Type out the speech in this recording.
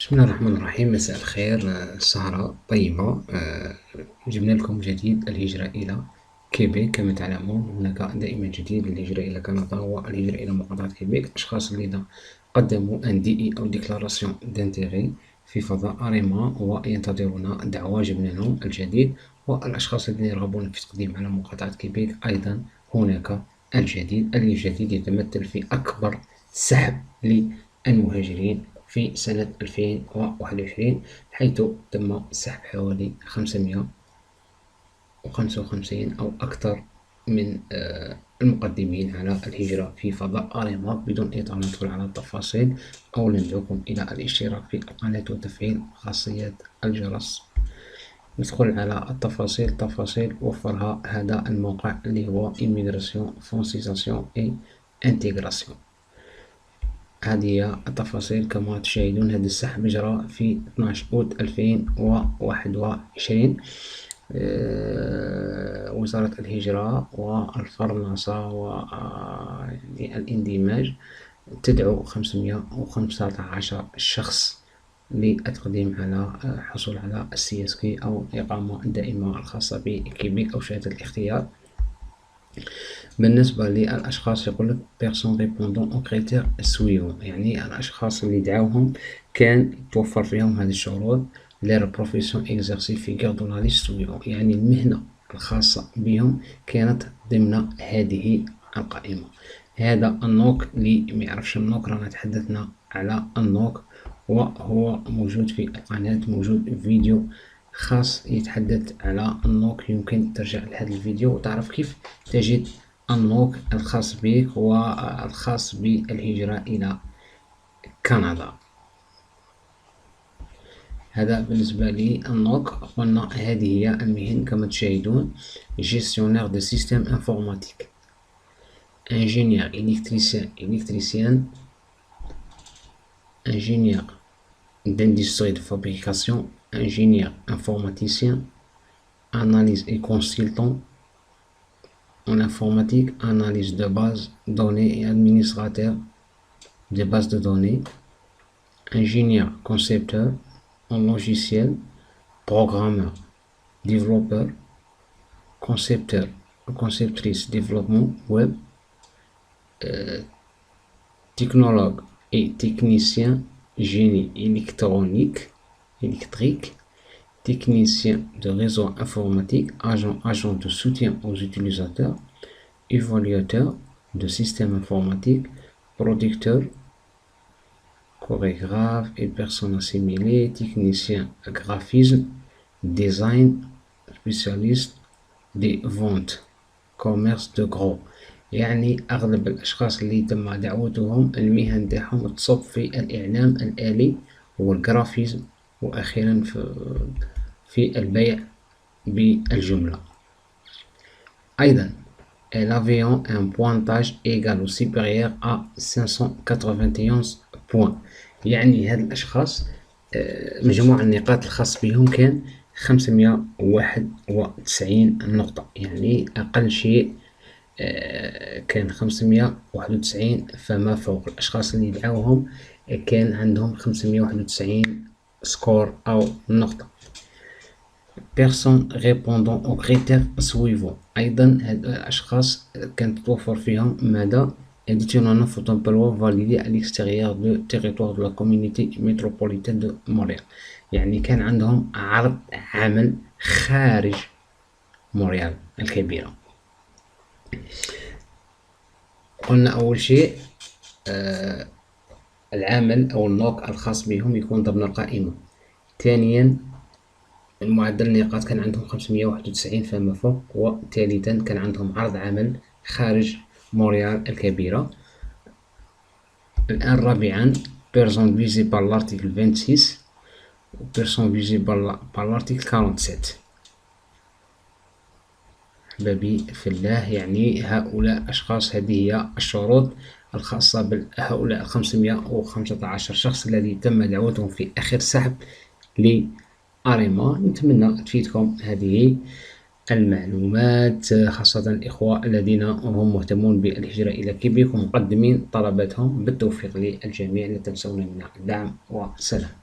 بسم الله الرحمن الرحيم. مساء الخير. سهرة طيبة. جبنا لكم جديد الهجرة إلى كيبيك. كما تعلمون هناك دائما جديد للهجرة إلى كندا والهجرة إلى محافظة كيبيك. الأشخاص الذين قدموا ان دي اي أو ديكلاراسيون دانتيغي في فضاء أريما وينتظرون دعوة جبنا لهم الجديد، والأشخاص الذين يرغبون في التقديم على مقاطعة كيبيك أيضا هناك الجديد. الجديد يتمثل في أكبر سحب للمهاجرين في سنة 2021، حيث تم سحب حوالي 555 أو أكثر من المقدمين على الهجرة في فضاء أريما. بدون أي ندخل على التفاصيل، أولا ندعوكم إلى الاشتراك في القناة وتفعيل خاصية الجرس. ندخل على التفاصيل وفرها هذا الموقع اللي هو Immigration Francisation et Intégration. هذه هي التفاصيل. كما تشاهدون هذا السحب جرى في 12 أوت 2021. وزارة الهجرة والفرنسا والاندماج تدعو 515 شخص للتقديم على حصول على السياسكي أو إقامة دائمة الخاصة بكيبيك أو شهادة الاختيار. بالنسبة للأشخاص يقول لك بيرسون ريبوندون أو كريتير سويفون، يعني الأشخاص اللي دعوهم كان توفر فيهم هذه الشروط. لير بروفيسيون إكزارسي فيغور دون لا ليست سويفون، يعني المهنة الخاصة بهم كانت ضمن هذه القائمة. هذا النوك اللي ميعرفش النوك، رانا تحدثنا على النوك وهو موجود في القناة، موجود فيديو خاص يتحدث على النوك. يمكن ترجع لهذا الفيديو وتعرف كيف تجد النوك الخاص بك والخاص بالهجرة إلى كندا. هذا بالنسبة لي النوك. قلنا هذه هي المهن كما تشاهدون: جيستيونير دو سيستيم انفورماتيك، انجينير إلكتريسيان، ingénieur d'industrie de fabrication, ingénieur informaticien, analyse et consultant en informatique, analyse de base données et administrateur des bases de données, ingénieur concepteur en logiciel, programmeur, développeur, concepteur, conceptrice développement web, technologue et technicien génie électrique, technicien de réseau informatique, agent de soutien aux utilisateurs, évaluateur de système informatique, producteur, chorégraphe et personnes assimilées, technicien graphisme, design, spécialiste des ventes, commerce de gros. يعني أغلب الأشخاص اللي تم دعوتهم المهن تاعهم تصب في الإعلام الآلي والجرافيزم، وأخيرا في البيع بالجملة. أيضا l'avion un pointage égal ou supérieur à 591 points، يعني هاد الأشخاص مجموع النقاط الخاص بهم كان 591 نقطة، يعني أقل شيء كان 591 فما فوق. الأشخاص اللي دعوهم كان عندهم 591 سكور أو نقطة. personnes répondant aux critères suivants، أيضا هاد الأشخاص كانت توفر فيهم ماذا؟ édition photo emploi validé à l'extérieur du territoire de la communauté métropolitaine de Montréal، يعني كان عندهم عرض عمل خارج مونريال الكبيرة. قلنا أول شيء العمل أو النوك الخاص بهم يكون ضمن القائمة. ثانيا المعدل النقاط كان عندهم 591 فما فوق. وثالثا كان عندهم عرض عمل خارج مونريال الكبيرة. الآن رابعا personne visée par l'article 26 و personne visée par l'article 47. أحبابي في الله، يعني هؤلاء أشخاص، هذه هي الشروط الخاصة بهؤلاء 515 شخص الذي تم دعوتهم في آخر سحب لأريما. نتمنى تفيدكم هذه المعلومات، خاصة الإخوة الذين هم مهتمون بالهجرة إلى كيبيك ومقدمين طلباتهم. بالتوفيق للجميع، لا تنسونا من الدعم، وسلام.